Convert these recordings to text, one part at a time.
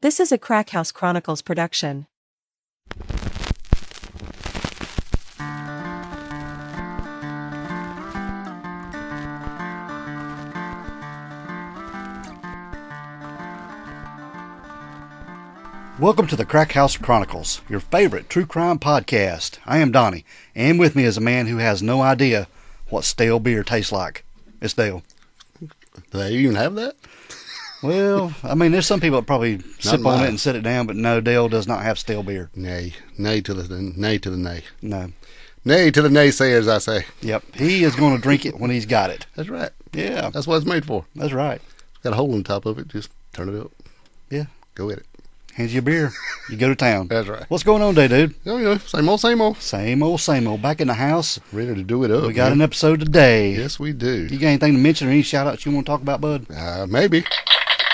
This is a Crack House Chronicles production. Welcome to the Crack House Chronicles, your favorite true crime podcast. I am Donnie, and with me is a man who has no idea what stale beer tastes like. It's Dale. Do they even have that? Well, I mean, there's some people that probably sip on mine. it and set it down, but no, Dale does not have stale beer. Nay. Nay to the nay. No. Nay to the naysayers, I say. Yep, he is going to drink it when he's got it. That's right. Yeah, That's what it's made for. that's right. Got a hole in the top of it. Just turn it up. Yeah, Go at it. hands you a beer, you go to town. That's right. What's going on today, dude? Oh, yeah. Same old, same old. Same old, back in the house. Ready to do it up. We got man. an episode today. Yes, we do. You got anything to mention or any shout-outs you want to talk about, bud? Maybe.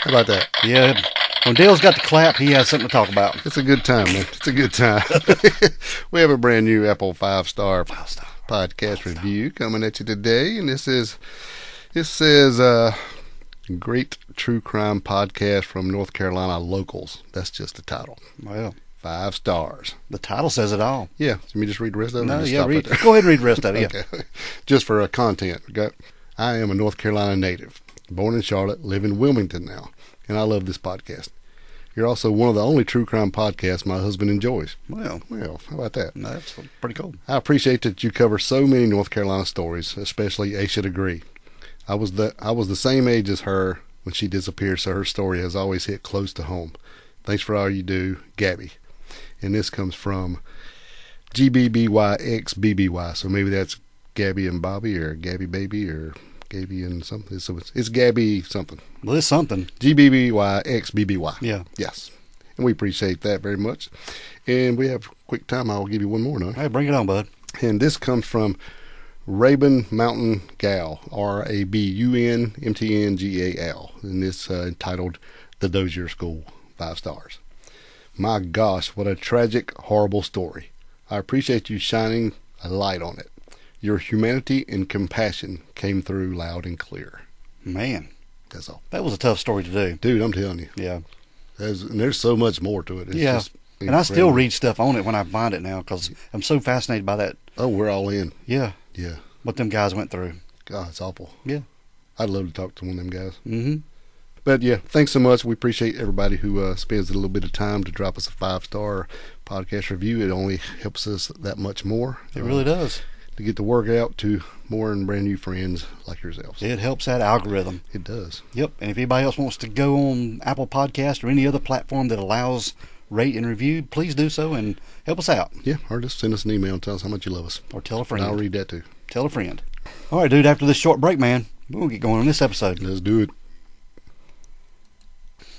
How about that? Yeah, when Dale's got the clap, he has something to talk about. It's a good time, man. It's a good time. We have a brand new Apple 5-star podcast review coming at you today, and it says, great true crime podcast from North Carolina locals. That's just the title. Well, 5 stars. the title says it all. Yeah. Let me just read the rest of it. No, Just yeah, stop right there? go ahead and read the rest of it. Yeah. Okay. Just for content. Okay. I am a North Carolina native, born in Charlotte, live in Wilmington now, and I love this podcast. You're also one of the only true crime podcasts my husband enjoys. Well, How about that? that's pretty cool. I appreciate that you cover so many North Carolina stories, especially A Should Agree. I was the same age as her when she disappeared, so her story has always hit close to home. Thanks for all you do, Gabby. And this comes from GBBYXBBY, so maybe that's Gabby and Bobby, or Gabby Baby, or Gabby and something. So it's Gabby something. Well, it's something. GBBYXBBY. Yeah. Yes. And we appreciate that very much. And we have quick time. I'll give you one more now. Hey, bring it on, bud. And this comes from Rabun Mountain Gal, RABUNMTNGAL, and this entitled The Dozier School, 5 stars. My gosh, what a tragic, horrible story. I appreciate you shining a light on it. Your humanity and compassion came through loud and clear. Man, That's all. that was a tough story to do. Dude, I'm telling you, Yeah. there's so much more to it. It's Yeah. just And I still incredible. read stuff on it when I find it now because I'm so fascinated by that. Oh, we're all in. Yeah. Yeah. What them guys went through. God, it's awful. Yeah. I'd love to talk to one of them guys. Mm-hmm. But yeah, thanks so much. We appreciate everybody who spends a little bit of time to drop us a 5-star podcast review. It only helps us that much more. It really does. To get the word out to more and brand new friends like yourselves. It helps that algorithm. It does. Yep. And if anybody else wants to go on Apple Podcast or any other platform that allows rate and review, please do so and help us out. Yeah, or just send us an email and tell us how much you love us. Or tell a And friend. I'll read that too. Tell a friend. All right, dude, after this short break, man, we're going to get going on this episode. Let's do it.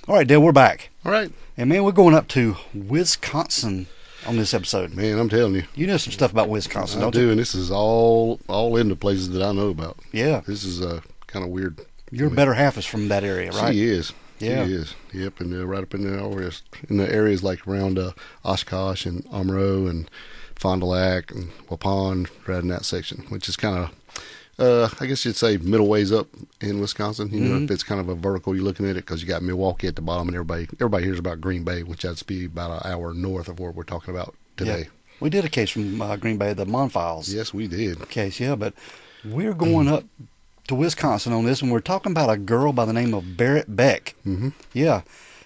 All right, Dale, we're back. All right. And, man, we're going up to Wisconsin on this episode. Man, I'm telling you. You know some stuff about Wisconsin, I don't do, you? and this is all in the places that I know about. Yeah. This is kind of weird. Your better half is from that area, right? She is. Yeah. She is. Yep, and right up in there, in the areas like around Oshkosh and Omro and Fond du Lac and Waupun, right in that section, which is kind of, I guess you'd say middle ways up in Wisconsin. You know, if it's kind of a vertical, you're looking at it because you got Milwaukee at the bottom, and everybody hears about Green Bay, which has to be about an hour north of where we're talking about today. Yeah. We did a case from Green Bay, the Mon Files Yes, we did. case, yeah, but we're going up to Wisconsin on this, and we're talking about a girl by the name of Berit Beck. Mm-hmm. Yeah,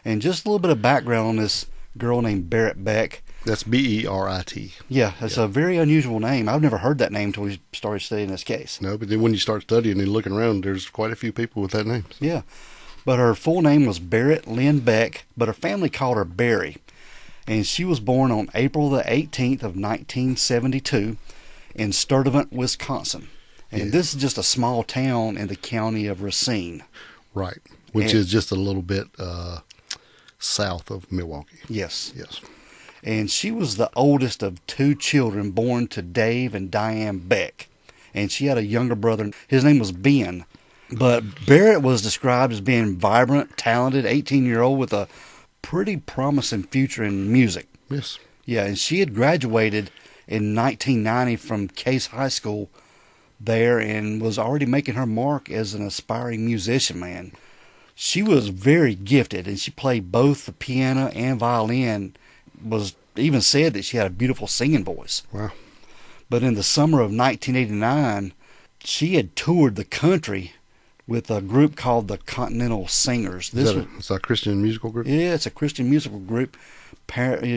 and just a little bit of background on this girl named Berit Beck. That's Berit. Yeah, it's a very unusual name. I've never heard that name until we started studying this case. No, but then when you start studying and looking around, there's quite a few people with that name. Yeah, but her full name was Berit Lynn Beck, but her family called her Barry. And she was born on April the 18th of 1972 in Sturtevant, Wisconsin. And this is just a small town in the county of Racine. Right, which is just a little bit south of Milwaukee. Yes. Yes. And she was the oldest of 2 children born to Dave and Diane Beck. And she had a younger brother. His name was Ben. But Barrett was described as being vibrant, talented, 18-year-old with a pretty promising future in music. Yes. Yeah, and she had graduated in 1990 from Case High School there and was already making her mark as an aspiring musician, man. She was very gifted, and she played both the piano and violin. Was even said that she had a beautiful singing voice. Wow. But in the summer of 1989, she had toured the country with a group called the Continental Singers. It's a Christian musical group? Yeah, it's a Christian musical group.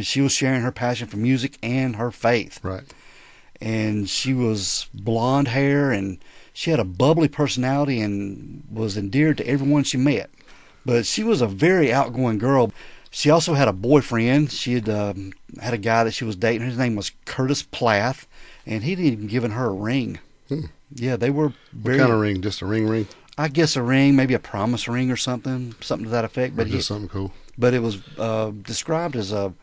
She was sharing her passion for music and her faith. Right. And she was blonde hair, and she had a bubbly personality and was endeared to everyone she met. But she was a very outgoing girl. She also had a boyfriend. She had had a guy that she was dating. His name was Curtis Plath, and he'd even given her a ring. Yeah, they were very... What kind of ring? Just a ring? I guess a ring, maybe a promise ring or something to that effect. But just something cool. But it was described as a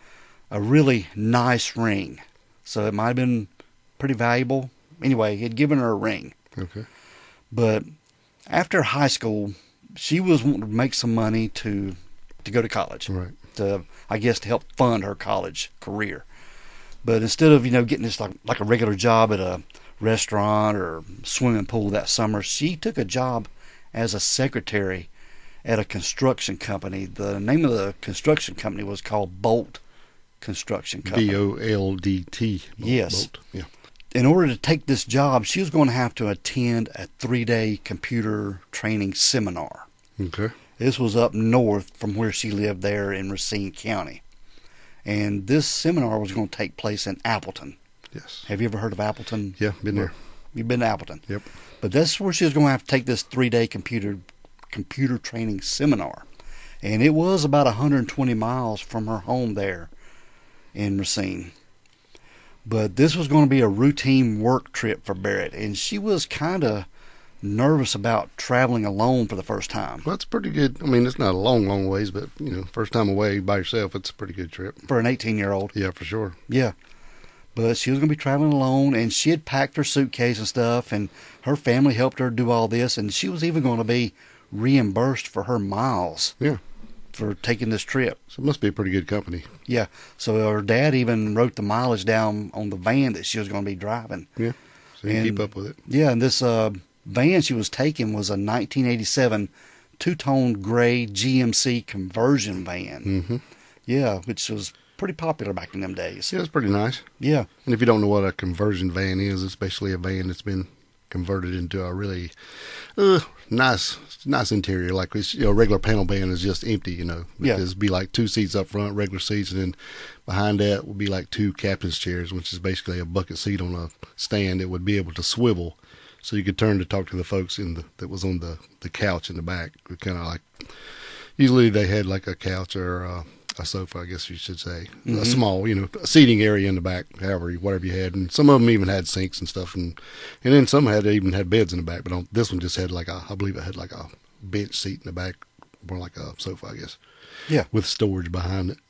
really nice ring. So it might have been pretty valuable. Anyway, he'd given her a ring. Okay. But after high school, she was wanting to make some money to go to college. Right. To help fund her college career. But instead of, getting this like a regular job at a restaurant or swimming pool that summer, she took a job as a secretary at a construction company. The name of the construction company was called Bolt Construction Company. BOLDT. Yes. Bolt. Yeah. In order to take this job, she was going to have to attend a 3-day computer training seminar. Okay. This was up north from where she lived there in Racine County. And this seminar was going to take place in Appleton. Yes. Have you ever heard of Appleton? Yeah, been there. You've been to Appleton. Yep. But that's where she was going to have to take this 3-day computer training seminar. And it was about 120 miles from her home there in Racine. But this was going to be a routine work trip for Berit, and she was kind of nervous about traveling alone for the first time. Well, it's pretty good. I mean, it's not a long ways, but, first time away by yourself, it's a pretty good trip. For an 18-year-old. Yeah, for sure. Yeah. But she was going to be traveling alone, and she had packed her suitcase and stuff, and her family helped her do all this, and she was even going to be reimbursed for her miles. Yeah. For taking this trip. So it must be a pretty good company. Yeah. So her dad even wrote the mileage down on the van that she was going to be driving. Yeah. So you keep up with it. Yeah, and this van she was taking was a 1987 two-tone gray GMC conversion van. Mm-hmm. Yeah, which was pretty popular back in them days. Yeah, it's pretty nice. Yeah. And if you don't know what a conversion van is, it's basically a van that's been converted into a really nice interior. Like a regular panel van is just empty, because it'd be like 2 seats up front, regular seats, and then behind that would be like 2 captain's chairs, which is basically a bucket seat on a stand that would be able to swivel, so you could turn to talk to the folks that was on the couch in the back. Kind of like, usually they had like a couch or a sofa, I guess you should say, a small, a seating area in the back, whatever you had. And some of them even had sinks and stuff, and then some even had beds in the back. But this one just had I believe it had like a bench seat in the back, more like a sofa, I guess. Yeah. With storage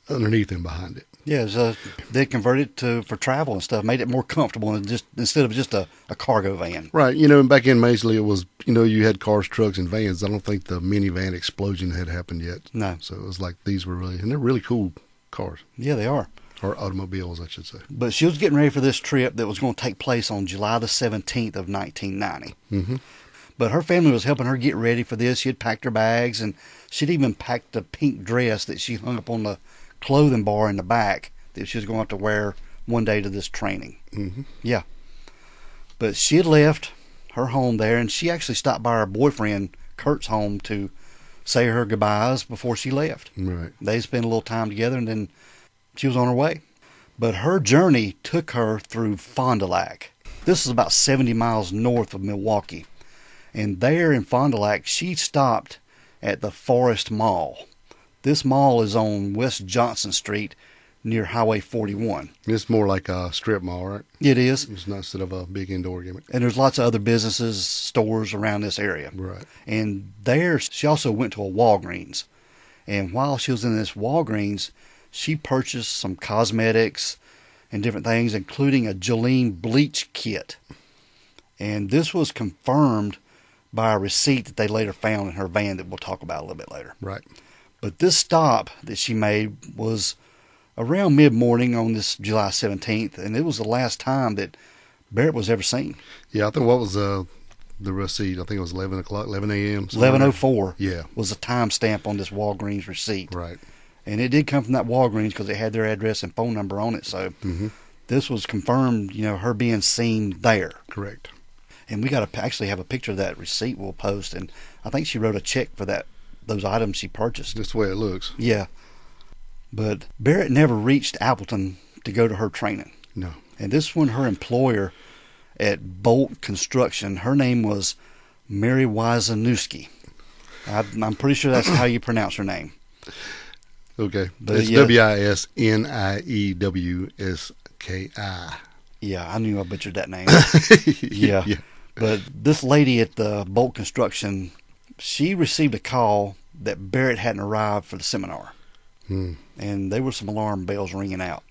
underneath and behind it. Yeah, so they converted for travel and stuff, made it more comfortable and instead of just a cargo van. Right. And back in Maisley, it was, you had cars, trucks, and vans. I don't think the minivan explosion had happened yet. No. So it was like these were and they're really cool cars. Yeah, they are. Or automobiles, I should say. But she was getting ready for this trip that was going to take place on July the 17th of 1990. Mm-hmm. But her family was helping her get ready for this. She had packed her bags, and she'd even packed a pink dress that she hung up on the clothing bar in the back that she was going to have to wear one day to this training. Mm-hmm. Yeah. But she had left her home there, and she actually stopped by her boyfriend Kurt's home to say her goodbyes before she left. Right. They spent a little time together, and then she was on her way. But her journey took her through Fond du Lac. This is about 70 miles north of Milwaukee. And there in Fond du Lac, she stopped at the Forest Mall. This mall is on West Johnson Street near Highway 41. It's more like a strip mall, right? It is. It's not instead of a big indoor gimmick. And there's lots of other businesses, stores around this area. Right. And there, she also went to a Walgreens. And while she was in this Walgreens, she purchased some cosmetics and different things, including a Jolene bleach kit. And this was confirmed by a receipt that they later found in her van that we'll talk about a little bit later. Right. But this stop that she made was around mid-morning on this July 17th, and it was the last time that Berit was ever seen. Yeah, I think what was the the receipt. I think it was 11 o'clock, 11 a.m. 11:04 Yeah. was the timestamp on this Walgreens receipt. Right. And it did come from that Walgreens because it had their address and phone number on it. So this was confirmed, her being seen there. Correct. And we got to actually have a picture of that receipt we'll post. And I think she wrote a check for those items she purchased. Just the way it looks. Yeah. But Berit never reached Appleton to go to her training. No. And this one, her employer at Bolt Construction, her name was Mary Wisanewski. I'm pretty sure that's how you pronounce her name. Okay. But It's Wisniewski. Yeah, I knew I butchered that name. Yeah. But this lady at the Bolt Construction, she received a call that Berit hadn't arrived for the seminar. And there were some alarm bells ringing out.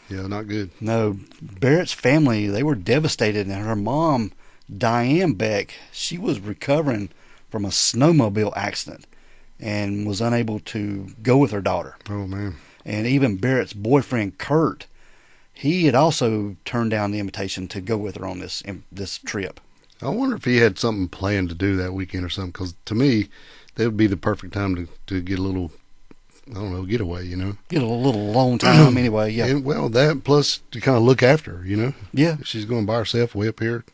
Yeah, not good. No, Berit's family, they were devastated. And her mom, Diane Beck, she was recovering from a snowmobile accident and was unable to go with her daughter. Oh, man. And even Berit's boyfriend, Kurt, he had also turned down the invitation to go with her on this trip. I wonder if he had something planned to do that weekend or something, because to me, that would be the perfect time to get a little, I don't know, getaway, Get a little alone time anyway, yeah. And, well, that plus to kind of look after her, Yeah. If she's going by herself way up here,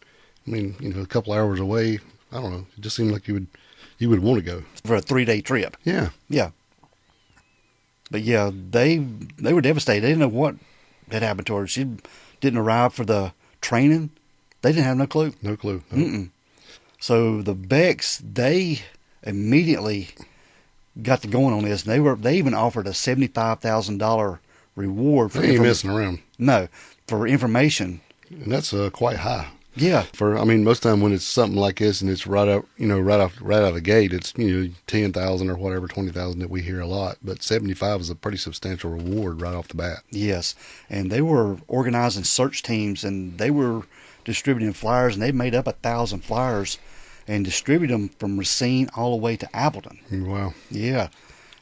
I mean, a couple hours away, I don't know. It just seemed like you would want to go. For a 3-day trip. Yeah. Yeah. But yeah, they were devastated. They didn't know what had happened to her. She didn't arrive for the training. They didn't have no clue. No clue. No. So the Becks, they immediately got to going on this. And they even offered a $75,000 reward for They ain't messing around. No, for information. And that's quite high. Yeah. Most time when it's something like this and it's right out of the gate, it's 10,000 or whatever, 20,000 that we hear a lot. But 75 is a pretty substantial reward right off the bat. Yes, and they were organizing search teams, and they were distributing flyers, and they made up 1,000 flyers and distributed them from Racine all the way to Appleton. Wow. Yeah,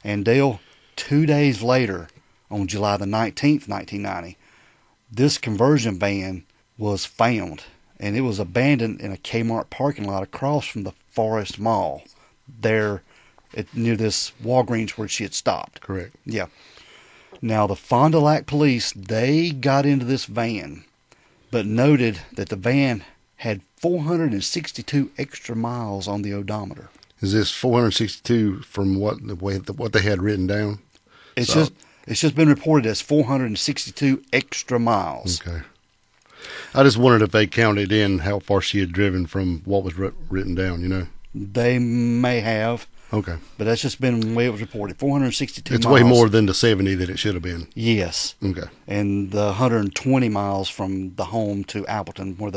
and Dale, 2 days later, on July the 19th, 1990, this conversion van was found. And it was abandoned in a Kmart parking lot across from the Forest Mall, there near this Walgreens where she had stopped. Correct. Yeah. Now, the Fond du Lac police, they got into this van, but noted that the van had 462 extra miles on the odometer. Is this 462 from what they had written down? It's just been reported as 462 extra miles. Okay. I just wondered if they counted in how far she had driven from what was written down, They may have. Okay. But that's just been the way it was reported. 462 It's miles. way more than the 70 that it should have been. Yes. Okay. And the 120 miles from the home to Appleton where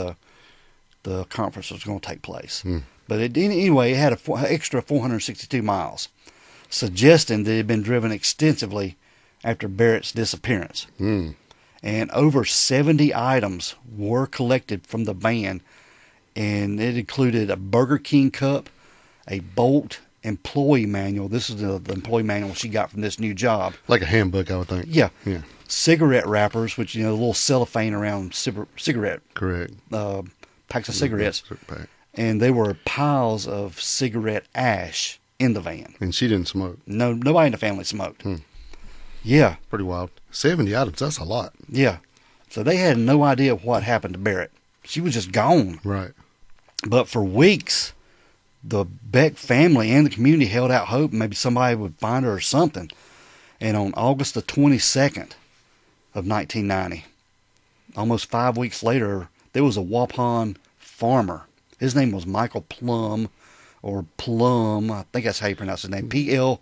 the conference was going to take place. But anyway, it had an extra 462 miles, suggesting that it had been driven extensively after Berit's disappearance. And over 70 items were collected from the van, and it included a Burger King cup, a Bolt employee manual. This is the employee manual she got from this new job. Like a handbook, I would think. Yeah. Yeah. Cigarette wrappers, which, the little cellophane around cigarette. Correct. Packs of cigarettes. Pack. And there were piles of cigarette ash in the van. And she didn't smoke. No, nobody in the family smoked. Yeah. Pretty wild. 70 items, that's a lot. Yeah. So they had no idea what happened to Berit. She was just gone. Right. But for weeks, the Beck family and the community held out hope maybe somebody would find her or something. And on August the 22nd of 1990, almost 5 weeks later, there was a Waupun farmer. His name was Michael Plum, or Plum. I think that's how you pronounce his name. Pluim.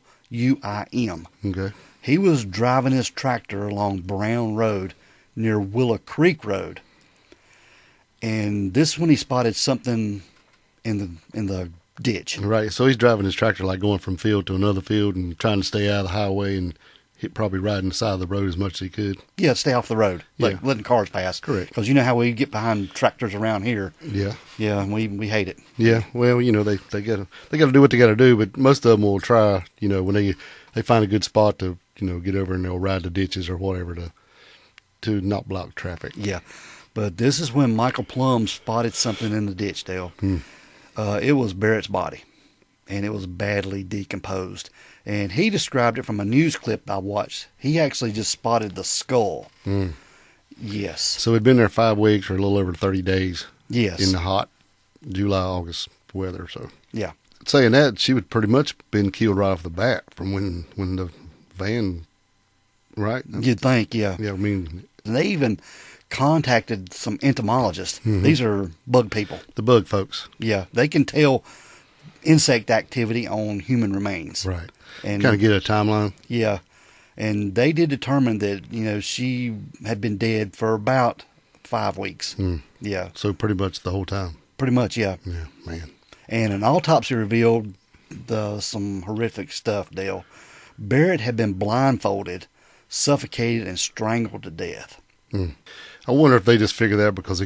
Okay. He was driving his tractor along Brown Road near Willow Creek Road. And this one he spotted something in the ditch. Right. So he's driving his tractor like going from field to another field and trying to stay out of the highway and probably riding the side of the road as much as he could. Yeah, stay off the road. Yeah. Letting cars pass. Correct. Because you know how we get behind tractors around here. Yeah. Yeah, and we hate it. Yeah. Well, they got to do what they got to do, but most of them will try, when they find a good spot to, get over and they'll ride the ditches or whatever to not block traffic. Yeah. But this is when Michael Plum spotted something in the ditch, Dale. It was Berit's body, and it was badly decomposed. And he described it from a news clip I watched. He actually just spotted the skull. Mm. Yes. So it'd been there 5 weeks or a little over 30 days. Yes. In the hot July, August weather. So Yeah. saying that, she would pretty much been killed right off the bat from when the van, right? You'd think, yeah. Yeah, I mean, And they even contacted some entomologists. These are bug people. the bug folks. Yeah. They can tell insect activity on human remains. Right. And Kind of get a timeline. yeah. And they did determine that, she had been dead for about 5 weeks. Yeah. So pretty much the whole time. Pretty much, yeah. Yeah, man. And an autopsy revealed some horrific stuff, Dale. Berit had been blindfolded, suffocated, and strangled to death. I wonder if they just figured that because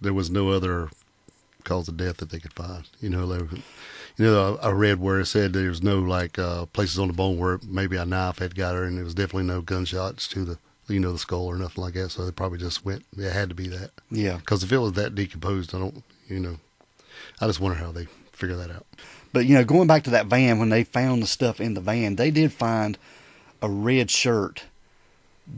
there was no other cause of death that they could find. I read where it said there's no places on the bone where maybe a knife had got her, and there was definitely no gunshots to the skull or nothing like that. So they probably just went. It had to be that. Yeah. Because if it was that decomposed, I just wonder how they figure that out. But, going back to that van, when they found the stuff in the van, they did find a red shirt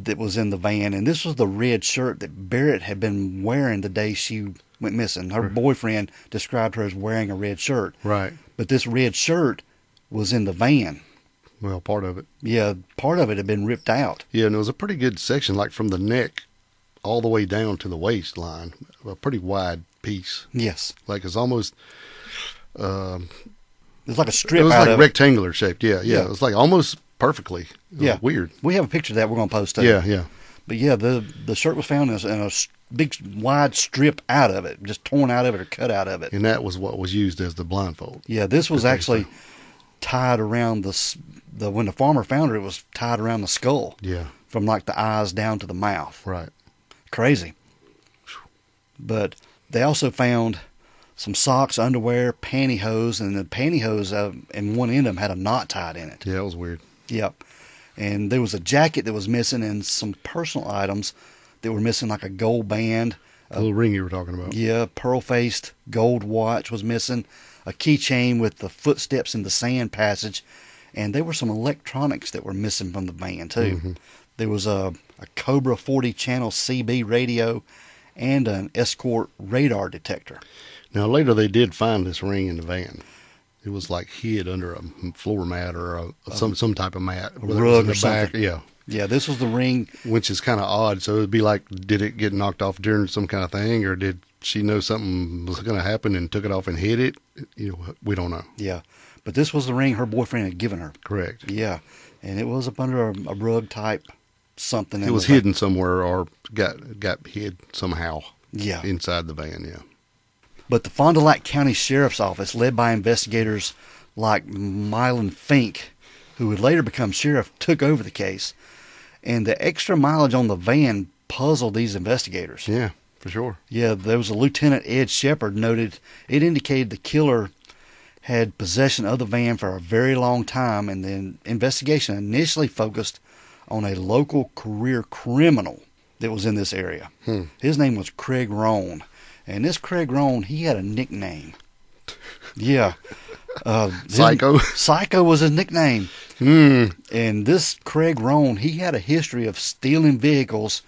that was in the van. And this was the red shirt that Berit had been wearing the day she went missing. Her boyfriend described her as wearing a red shirt. Right. But this red shirt was in the van. Well, part of it. Yeah, part of it had been ripped out. Yeah, and it was a pretty good section, like from the neck all the way down to the waistline. A pretty wide piece. Yes. Like it's almost... It was like a strip it was out like of it. rectangular shaped. Yeah. It was like almost perfectly. It was Yeah. weird. We have a picture of that we're going to post too. Yeah. But yeah, the shirt was found in a big wide strip out of it, just torn out of it or cut out of it. And that was what was used as the blindfold. Yeah, this was actually tied around when the farmer found her, it was tied around the skull. Yeah. From like the eyes down to the mouth. Right. Crazy. But they also found some socks, underwear, pantyhose, and the pantyhose and one end of them had a knot tied in it. Yeah, it was weird. Yep. And there was a jacket that was missing and some personal items that were missing, like a gold band. The little ring you were talking about. Yeah, pearl-faced gold watch was missing, a keychain with the footsteps in the sand passage, and there were some electronics that were missing from the van, too. Mm-hmm. There was a Cobra 40 channel CB radio and an Escort radar detector. Now, later they did find this ring in the van. It was like hid under a floor mat or some type of mat. A rug or back. something. Yeah. Yeah, this was the ring. Which is kind of odd. So it'd be like, did it get knocked off during some kind of thing, or did she know something was going to happen and took it off and hid it? We don't know. Yeah, but this was the ring her boyfriend had given her. Correct. Yeah, and it was up under a rug type something. It was hidden somewhere or got hid somehow. Yeah. Inside the van, yeah. But the Fond du Lac County Sheriff's Office, led by investigators like Mylan Fink, who would later become sheriff, took over the case. And the extra mileage on the van puzzled these investigators. Yeah, for sure. Yeah, there was a Lieutenant Ed Shepard noted it indicated the killer had possession of the van for a very long time, and the investigation initially focused on a local career criminal that was in this area. His name was Craig Roan. And this Craig Roan, he had a nickname. Yeah. Psycho? Psycho was his nickname. And this Craig Roan, he had a history of stealing vehicles,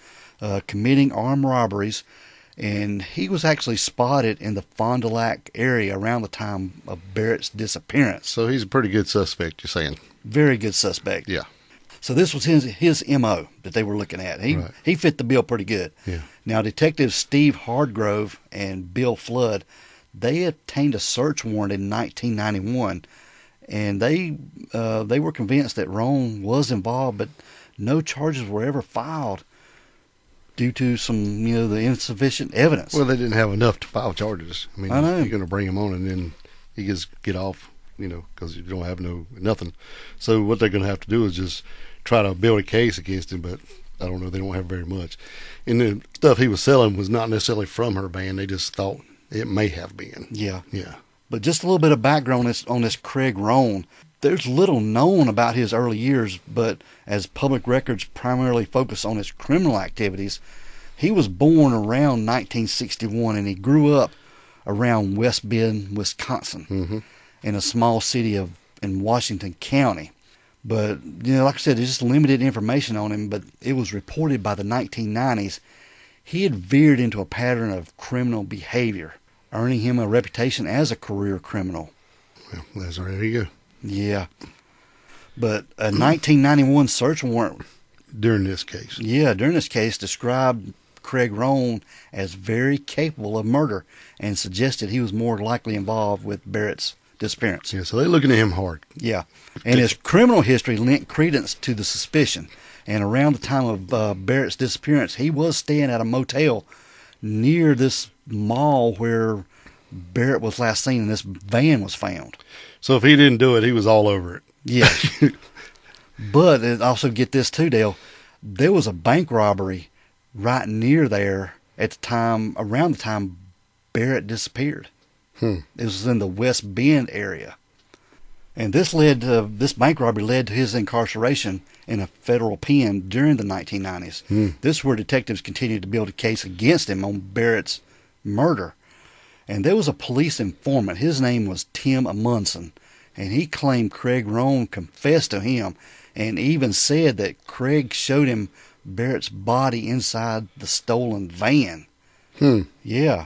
committing armed robberies, and he was actually spotted in the Fond du Lac area around the time of Berit's disappearance. So he's a pretty good suspect, you're saying? Very good suspect. Yeah. So this was his MO that they were looking at. He fit the bill pretty good. Yeah. Now, Detectives Steve Hardgrove and Bill Flood, they obtained a search warrant in 1991, and they were convinced that Roan was involved, but no charges were ever filed due to some, the insufficient evidence. Well, they didn't have enough to file charges. I mean, I know. you're going to bring him on and then he just get off, because you don't have nothing. So what they're going to have to do is just try to build a case against him, but I don't know, they don't have very much. And the stuff he was selling was not necessarily from her band. They just thought it may have been. Yeah. Yeah. But just a little bit of background on this Craig Roan. There's little known about his early years, but as public records primarily focus on his criminal activities, he was born around 1961, and he grew up around West Bend, Wisconsin, in a small city in Washington County. But, like I said, there's just limited information on him, but it was reported by the 1990s he had veered into a pattern of criminal behavior, earning him a reputation as a career criminal. Well, there you go. Yeah. But a 1991 search warrant during this case described Craig Rohn as very capable of murder and suggested he was more likely involved with Berit's disappearance. Yeah, so they're looking at him hard. Yeah. And his criminal history lent credence to the suspicion. And around the time of Berit's disappearance, he was staying at a motel near this mall where Berit was last seen and this van was found. So if he didn't do it, he was all over it. Yeah. But it also, get this too, Dale, there was a bank robbery right near there at the time, around the time Berit disappeared. It was in the West Bend area. And this bank robbery led to his incarceration in a federal pen during the 1990s. This is where detectives continued to build a case against him on Berit's murder. And there was a police informant. His name was Tim Amundsen. And he claimed Craig Rohn confessed to him and even said that Craig showed him Berit's body inside the stolen van. Yeah.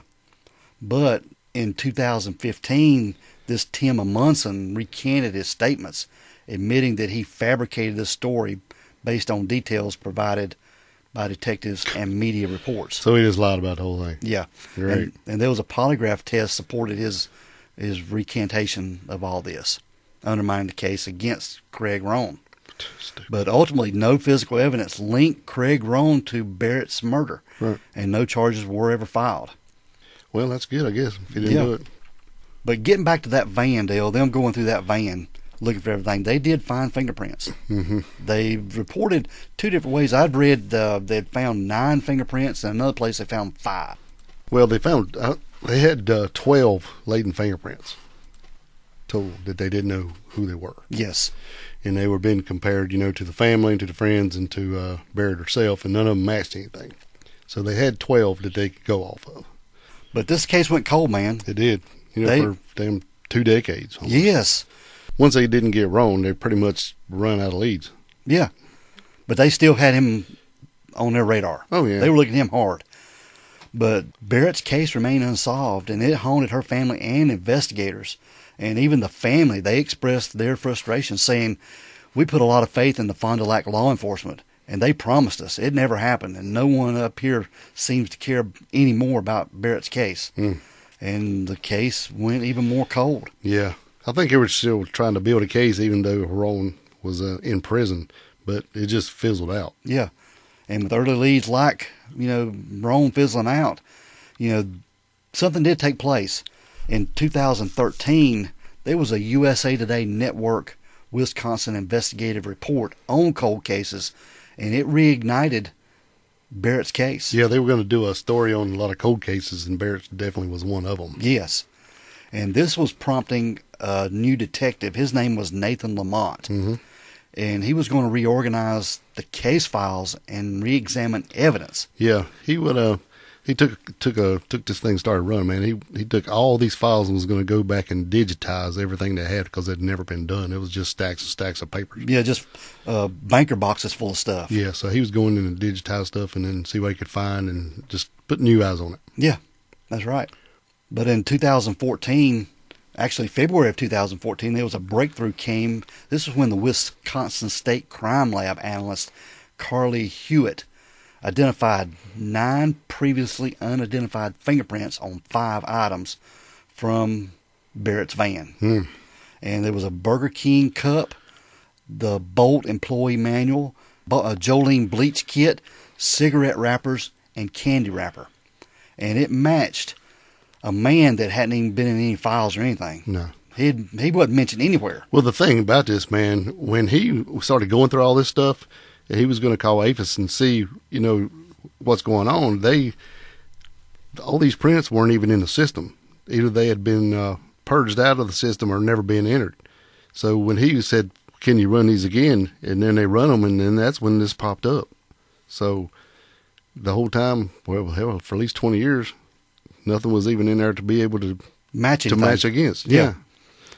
But in 2015, this Tim Amundsen recanted his statements, admitting that he fabricated the story based on details provided by detectives and media reports. So he just lied about the whole thing. Yeah. Great. And there was a polygraph test supported his recantation of all this, undermining the case against Craig Rohn. Stupid. But ultimately, no physical evidence linked Craig Rohn to Berit's murder, and no charges were ever filed. Well, that's good, I guess, if he didn't do it. But getting back to that van, Dale, them going through that van, looking for everything, they did find fingerprints. They reported two different ways. I'd read they'd found 9 fingerprints, and another place they found 5. Well, they had 12 latent fingerprints total that they didn't know who they were. Yes. And they were being compared, to the family and to the friends and to Berit herself, and none of them matched anything. So they had 12 that they could go off of. But this case went cold, man. It did. For damn 2 decades. Almost. Yes. Once they didn't get Rohn, they pretty much run out of leads. Yeah. But they still had him on their radar. Oh, yeah. They were looking at him hard. But Berit's case remained unsolved, and it haunted her family and investigators. And even the family, they expressed their frustration, saying, "We put a lot of faith in the Fond du Lac law enforcement, and they promised us. It never happened, and no one up here seems to care any more about Berit's case." And the case went even more cold. Yeah. I think they were still trying to build a case even though Rohn was in prison, but it just fizzled out. Yeah. And with early leads like, Rohn fizzling out, something did take place. In 2013, there was a USA Today Network Wisconsin investigative report on cold cases, and it reignited Berit's case. Yeah, they were going to do a story on a lot of cold cases, and Berit's definitely was one of them. Yes. And this was prompting a new detective. His name was Nathan Lamont. And he was going to reorganize the case files and re-examine evidence. Yeah, he took this thing, started running, man. He took all these files and was going to go back and digitize everything they had because it had never been done. It was just stacks and stacks of papers. Yeah, just banker boxes full of stuff. Yeah, so he was going in and digitize stuff and then see what he could find and just put new eyes on it. Yeah, that's right. But in 2014, actually February of 2014, there was a breakthrough came. This was when the Wisconsin State Crime Lab analyst Carly Hewitt identified 9 previously unidentified fingerprints on 5 items from Berit's van. And there was a Burger King cup, the Bolt employee manual, a Jolene bleach kit, cigarette wrappers, and candy wrapper. And it matched a man that hadn't even been in any files or anything. No. He wasn't mentioned anywhere. Well, the thing about this, man, when he started going through all this stuff, he was going to call APHIS and see, what's going on. All these prints weren't even in the system. Either they had been purged out of the system or never been entered. So when he said, "Can you run these again?" and then they run them, and then that's when this popped up. So the whole time, well, hell, for at least 20 years, Nothing was even in there to be able to Matching to thing. match against. Yeah.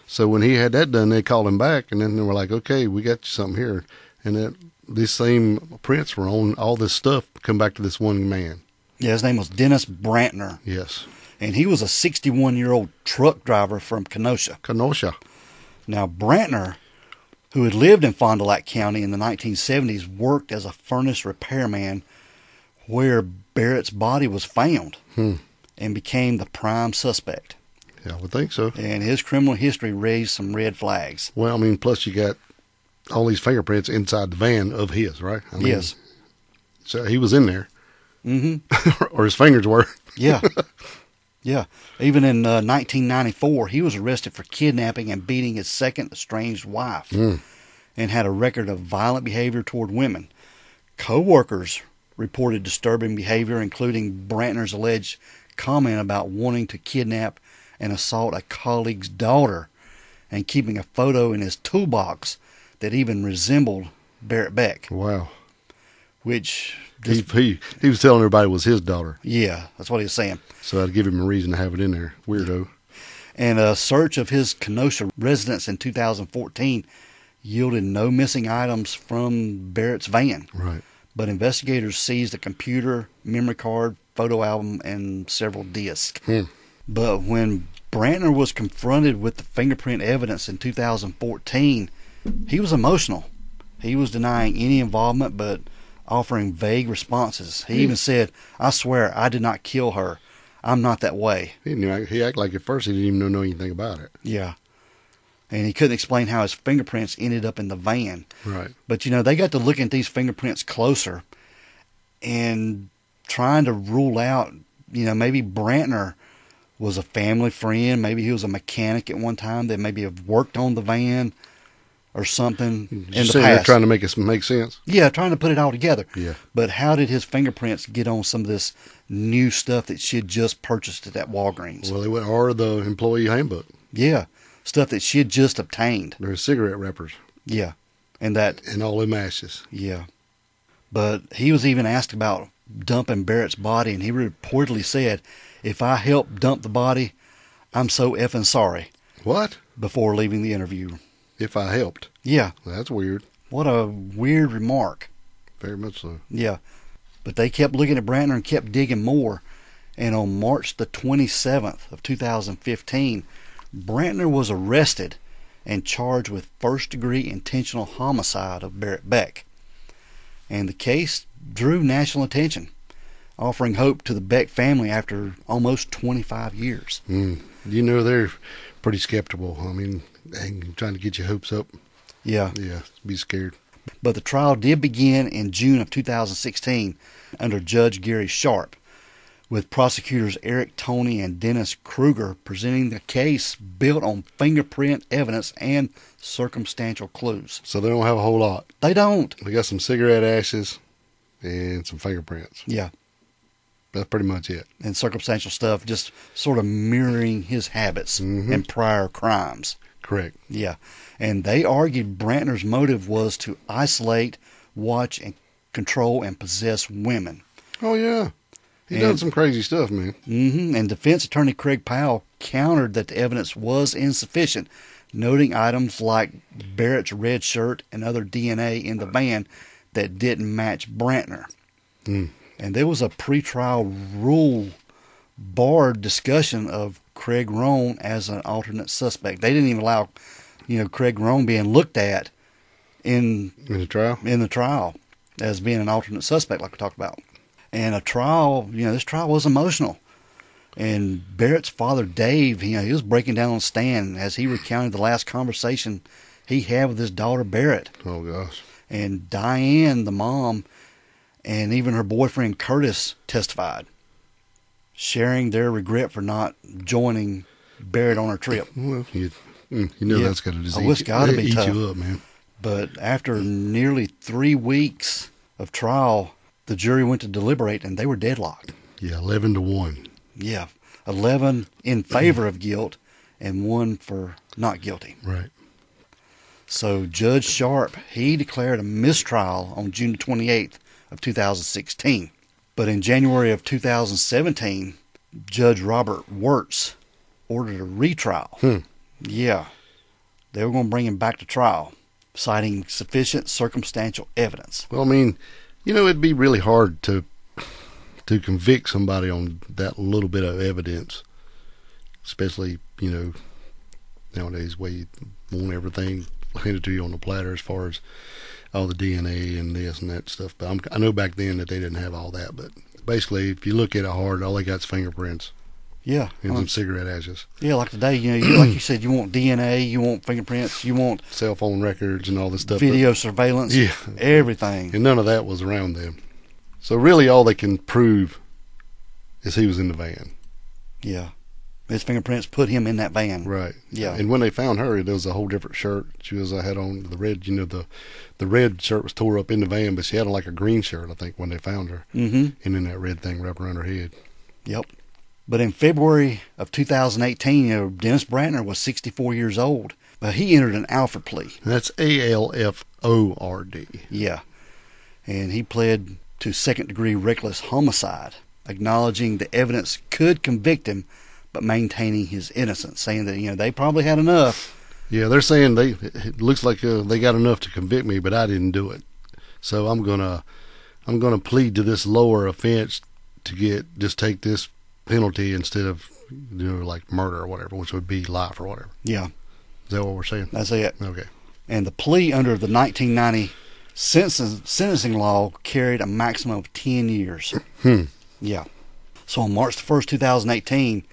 So when he had that done, they called him back, and then they were like, "Okay, we got you something here." And these same prints were on all this stuff. Come back to this one man. Yeah, his name was Dennis Brantner, Yes, and he was a 61-year-old truck driver from Kenosha. Kenosha. Now, Brantner, who had lived in Fond du Lac County in the 1970s, worked as a furnace repairman where Berit's body was found and became the prime suspect. Yeah, I would think so. And his criminal history raised some red flags. Well, I mean, plus you got all these fingerprints inside the van of his, right? I mean, Yes. So he was in there, Mm-hmm. or his fingers were. Yeah. Yeah. Even in 1994, he was arrested for kidnapping and beating his second estranged wife and had a record of violent behavior toward women. Co-workers reported disturbing behavior, including Brantner's alleged comment about wanting to kidnap and assault a colleague's daughter and keeping a photo in his toolbox that even resembled Berit Beck, Wow. which, He was telling everybody it was his daughter, yeah, that's what he was saying. so I'd give him a reason to have it in there. Weirdo. And a search of his Kenosha residence in 2014 yielded no missing items from Berit's van. Right. But investigators seized a computer, memory card, photo album, and several discs. But when Brantner was confronted with the fingerprint evidence in 2014, he was emotional. He was denying any involvement, but offering vague responses. He even said, "I swear I did not kill her. I'm not that way." He acted like at first he didn't even know anything about it. Yeah. And he couldn't explain how his fingerprints ended up in the van. Right. But, they got to looking at these fingerprints closer and trying to rule out, maybe Brantner was a family friend. Maybe he was a mechanic at one time that maybe have worked on the van or something in the They're past. trying to make it make sense. Yeah, trying to put it all together. Yeah. But how did his fingerprints get on some of this new stuff that she had just purchased at that Walgreens? Well, they went or the employee handbook. Yeah, stuff that she had just obtained. They're cigarette wrappers Yeah, and that, and all them ashes. yeah. But he was even asked about dumping Berit's body, and he reportedly said, "If I help dump the body, I'm so effing sorry," What? before leaving the interview. If I helped. Yeah, That's weird. what a weird remark. Very much so. Yeah, but they kept looking at Brantner and kept digging more. And on March the 27th of 2015, Brantner was arrested and charged with first-degree intentional homicide of Berit Beck. And the case drew national attention, offering hope to the Beck family after almost 25 years. They're pretty skeptical. I mean, trying to get your hopes up. Yeah, Yeah, be scared. but the trial did begin in June of 2016 under Judge Gary Sharp, with prosecutors Eric Toney and Dennis Kruger presenting the case built on fingerprint evidence and circumstantial clues. So they don't have a whole lot. They don't. They got some cigarette ashes and some fingerprints. Yeah, That's pretty much it. and circumstantial stuff just sort of mirroring his habits and prior crimes. Correct. Yeah, and they argued Brantner's motive was to isolate, watch, and control and possess women. Oh, yeah. He done some crazy stuff, man. And defense attorney Craig Powell countered that the evidence was insufficient, noting items like Berit's red shirt and other DNA in the van that didn't match Brantner. And there was a pretrial rule barred discussion of Craig Rohn as an alternate suspect. They didn't even allow, Craig Rohn being looked at in In the trial? the trial as being an alternate suspect, like we talked about. And a trial, this trial was emotional. And Berit's father, Dave, he was breaking down on the stand as he recounted the last conversation he had with his daughter, Berit. Oh, gosh. And Diane, the mom, and even her boyfriend, Curtis, testified, sharing their regret for not joining Berit on her trip. Well, you know Yeah. that's got to just Oh, it's gotta be eat tough. you up, man. But after nearly 3 weeks of trial, the jury went to deliberate, and they were deadlocked. Yeah, 11-1. Yeah, 11 in favor of guilt and 1 for not guilty. Right. So Judge Sharp, he declared a mistrial on June 28th of 2016. But in January of 2017, Judge Robert Wirtz ordered a retrial. Yeah. They were going to bring him back to trial, citing sufficient circumstantial evidence. Well, I mean, it'd be really hard to convict somebody on that little bit of evidence, especially, nowadays where you want everything handed to you on the platter as far as all the DNA and this and that stuff. But I know back then that they didn't have all that. But basically, if you look at it hard, all they got is fingerprints. Yeah. And some cigarette ashes. Yeah, like today, like you said, you want DNA, you want fingerprints, you want cell phone records and all this stuff. Video surveillance, everything. And none of that was around them. So really all they can prove is he was in the van. Yeah. His fingerprints put him in that van. Right. Yeah. And when they found her, there was a whole different shirt. She had on the red, the red shirt was tore up in the van, but she had on like a green shirt, I think, when they found her. Mm-hmm. And then that red thing wrapped around her head. Yep. But in February of 2018, Dennis Brantner was 64 years old. But he entered an Alford plea. That's ALFORD. Yeah. And he pled to second-degree reckless homicide, acknowledging the evidence could convict him, but maintaining his innocence, saying that, they probably had enough. Yeah, they're saying it looks like they got enough to convict me, but I didn't do it. So I'm gonna plead to this lower offense to just take this penalty instead of like murder or whatever, which would be life or whatever. Yeah. Is that what we're saying? That's it. Okay. And the plea under the 1990 sentencing law carried a maximum of 10 years. Yeah. So on March 1st, 2018,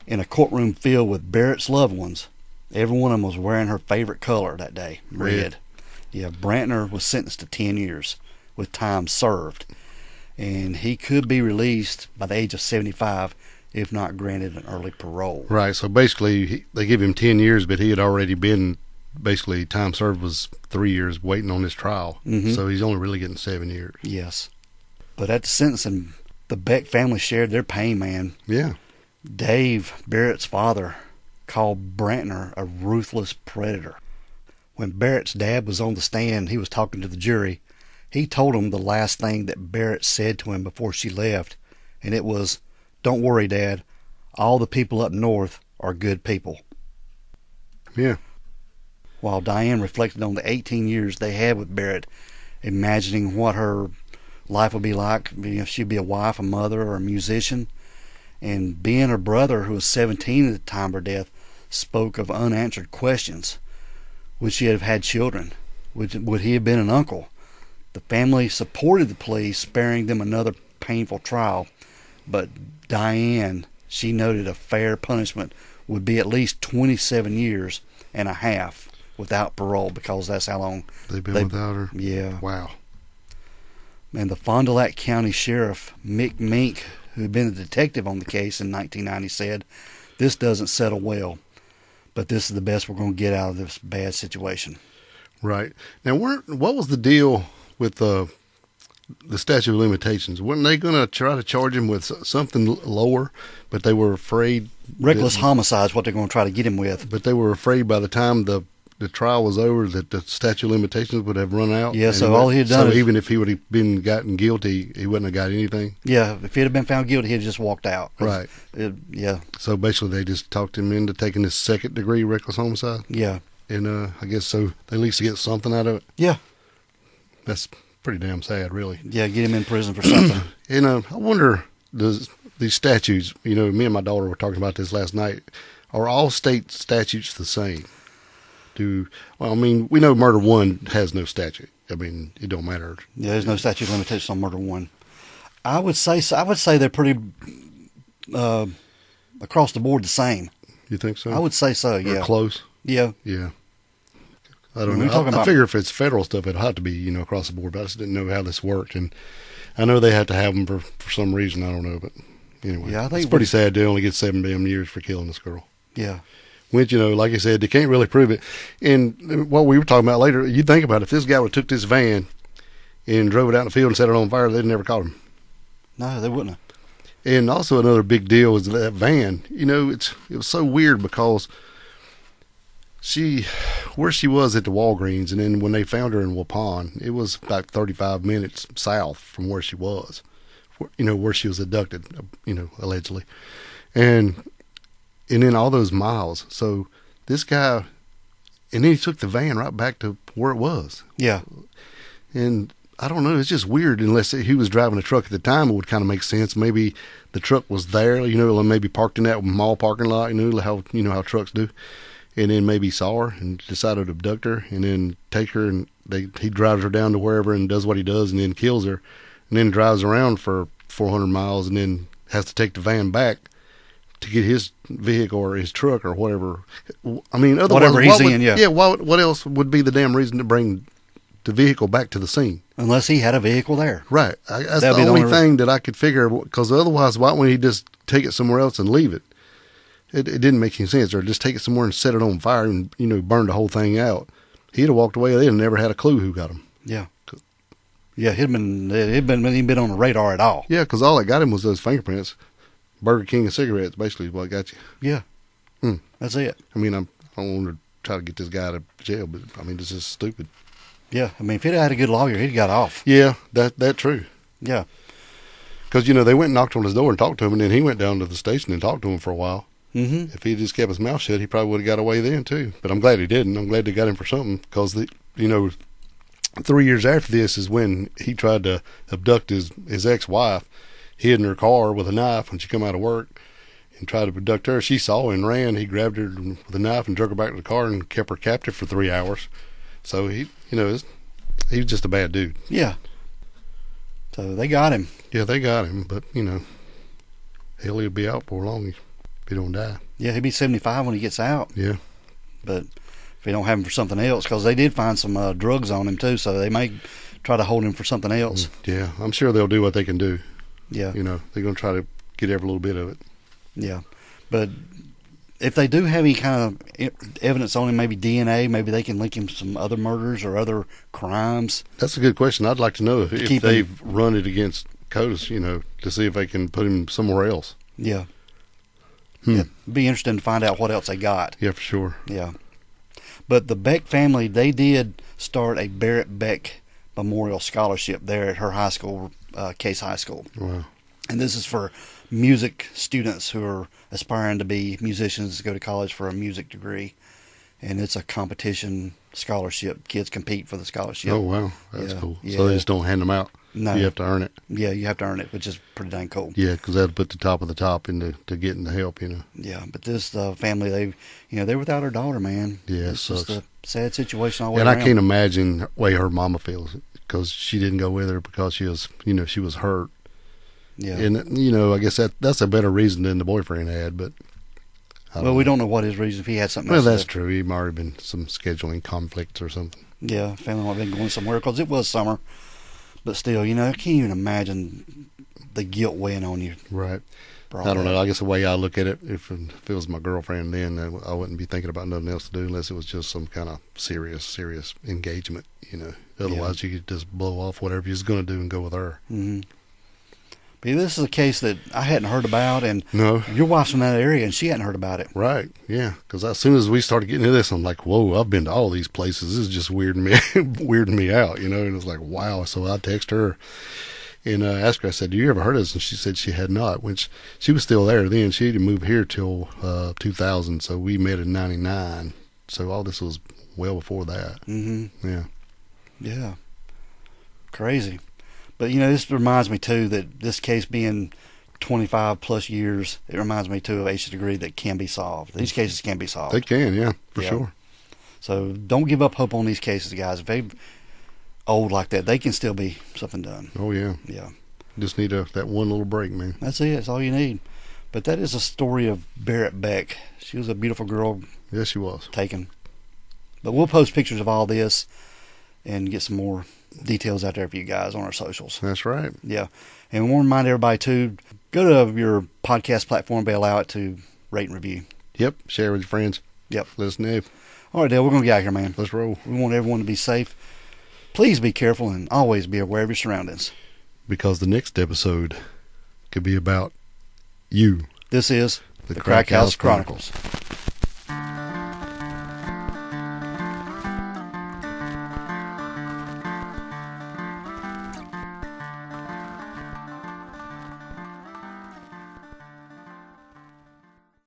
in a courtroom filled with Berit's loved ones, every one of them was wearing her favorite color that day, red. Yeah, Brantner was sentenced to 10 years with time served. And he could be released by the age of 75 if not granted an early parole. Right, so basically they give him 10 years, but he had already been, basically time served was 3 years waiting on his trial. Mm-hmm. So he's only really getting 7 years. Yes. But at the sentencing, the Beck family shared their pain, man. Yeah. Dave, Berit's father, called Brantner a ruthless predator. When Berit's dad was on the stand, he was talking to the jury. He told him the last thing that Berit said to him before she left, and it was, "Don't worry, Dad. All the people up north are good people." Yeah. While Diane reflected on the 18 years they had with Berit, imagining what her life would be like, if she'd be a wife, a mother, or a musician. And being her brother, who was 17 at the time of her death, spoke of unanswered questions. Would she have had children? Would he have been an uncle? The family supported the plea, sparing them another painful trial. But Diane, she noted a fair punishment would be at least 27 years and a half without parole, because that's how long they've been without her. Yeah. Wow. And the Fond du Lac County Sheriff, Mick Mink, who had been a detective on the case in 1990, said, "This doesn't settle well, but this is the best we're going to get out of this bad situation." Right. Now, what was the deal with the statute of limitations? Weren't they going to try to charge him with something lower, but they were afraid? Reckless homicide is what they're going to try to get him with. But they were afraid by the time the trial was over that the statute of limitations would have run out. Yeah, so all he had done So even if he would have been gotten guilty, he wouldn't have got anything? Yeah, if he'd have been found guilty, he'd have just walked out. Right. Yeah. So basically they just talked him into taking this second-degree reckless homicide? Yeah. And I guess so they at least get something out of it? Yeah. That's pretty damn sad, really. Yeah, get him in prison for something. And I wonder, does these statutes, me and my daughter were talking about this last night, are all state statutes the same? Well, I mean, we know murder one has no statute. I mean, it don't matter. Yeah, there's no statute of limitations on murder one. I would say they're pretty across the board the same. You think so? I would say so. Yeah. Or close. Yeah. Yeah. I don't know. I figure if it's federal stuff, it'll have to be across the board. But I just didn't know how this worked, and I know they have to have them for some reason. I don't know, but anyway, yeah, I think it's pretty sad. They only get 7 damn years for killing this girl. Yeah. Which, like I said, they can't really prove it. And what we were talking about later, you think about it, if this guy would have took this van and drove it out in the field and set it on fire, they'd never caught him. No, they wouldn't have. And also another big deal was that van. It was so weird because where she was at the Walgreens, and then when they found her in Waupun, it was about 35 minutes south from where she was. where she was abducted, allegedly. And then all those miles. So this guy, and then he took the van right back to where it was. Yeah. And I don't know, it's just weird. Unless he was driving a truck at the time, it would kind of make sense. Maybe the truck was there, maybe parked in that mall parking lot, how trucks do. And then maybe saw her and decided to abduct her and then take her, and he drives her down to wherever and does what he does and then kills her, and then drives around for 400 miles and then has to take the van back to get his vehicle or his truck or whatever. I mean, otherwise, whatever he's in, yeah. Yeah, what else would be the damn reason to bring the vehicle back to the scene? Unless he had a vehicle there. Right. That's the only thing that I could figure, because otherwise, why wouldn't he just take it somewhere else and leave it? It didn't make any sense. Or just take it somewhere and set it on fire and, burn the whole thing out. He'd have walked away. They'd have never had a clue who got him. Yeah. Yeah, he'd been on the radar at all. Yeah, because all that got him was those fingerprints. Burger King and cigarettes, basically, is what got you. Yeah. That's it. I mean, I don't want to try to get this guy out of jail, but, I mean, it's just stupid. Yeah. I mean, if he'd had a good lawyer, he'd got off. Yeah, that's true. Yeah. Because, they went and knocked on his door and talked to him, and then he went down to the station and talked to him for a while. Mm-hmm. If he just kept his mouth shut, he probably would have got away then, too. But I'm glad he didn't. I'm glad they got him for something, because, 3 years after this is when he tried to abduct his ex-wife, hid in her car with a knife when she come out of work and tried to abduct her. She saw and ran. He grabbed her with a knife and drug her back to the car and kept her captive for 3 hours. So he was just a bad dude. Yeah. So they got him. Yeah, they got him, but hell, he'll be out for long if he don't die. Yeah, he'll be 75 when he gets out. Yeah. But if they don't have him for something else, because they did find some drugs on him too, so they may try to hold him for something else. Yeah, I'm sure they'll do what they can do. Yeah. They're going to try to get every little bit of it. Yeah. But if they do have any kind of evidence on him, maybe DNA, maybe they can link him to some other murders or other crimes. That's a good question. I'd like to know if they've run it against CODIS, to see if they can put him somewhere else. Yeah. Yeah. It'd be interesting to find out what else they got. Yeah, for sure. Yeah. But the Beck family, they did start a Berit Beck Memorial Scholarship there at her high school, Case High School. Wow. And this is for music students who are aspiring to be musicians, to go to college for a music degree. And it's a competition scholarship. Kids compete for the scholarship. Oh, wow. That's cool. Yeah. So they just don't hand them out. No. You have to earn it. Yeah, you have to earn it, which is pretty dang cool. Yeah, because that'll put the top of the top into getting the help, Yeah, but this family, they're without her daughter, man. Yeah, it's sucks. just a sad situation all the way And around. I can't imagine the way her mama feels, because she didn't go with her because she was, she was hurt. Yeah. And, I guess that's a better reason than the boyfriend had, but. We don't know what his reason, if he had something Well, else. that's true. He might have been some scheduling conflicts or something. Yeah, family might have been going somewhere, because it was summer. But still, I can't even imagine the guilt weighing on you. Right. for all I don't that. know. I guess the way I look at it, if it was my girlfriend then, I wouldn't be thinking about nothing else to do unless it was just some kind of serious engagement, you know. Otherwise, you could just blow off whatever you was going to do and go with her. Mm-hmm. But this is a case that I hadn't heard about, and No. your wife's from that area, and she hadn't heard about it. Right, yeah. Because as soon as we started getting into this, I'm like, whoa, I've been to all these places. This is just weirding me out, you know. And it's like, wow. So I text her and asked her, I said, do you ever heard of this? And she said she had not. When she was still there then. She didn't move here till 2000, so we met in 99. So all this was well before that. Mm-hmm. Yeah. Yeah. Crazy. But, you know, this reminds me, too, that this case being 25 plus years, it reminds me, too, of H's degree that can be solved. These cases can be solved. They can, yeah, for Yeah. sure. So don't give up hope on these cases, guys. If they're old like that, they can still be something done. Oh, yeah. Yeah. Just need that one little break, man. That's it. That's all you need. But that is a story of Berit Beck. She was a beautiful girl Yes, she was. taken. But we'll post pictures of all this and get some more details out there for you guys on our socials. That's right. Yeah. And we want to remind everybody, too, go to your podcast platform, they allow it to rate and review. Yep. Share with your friends. Yep. Let us know. All right, Dale, we're going to get out of here, man. Let's roll. We want everyone to be safe. Please be careful and always be aware of your surroundings. Because the next episode could be about you. This is The the Crack House Chronicles.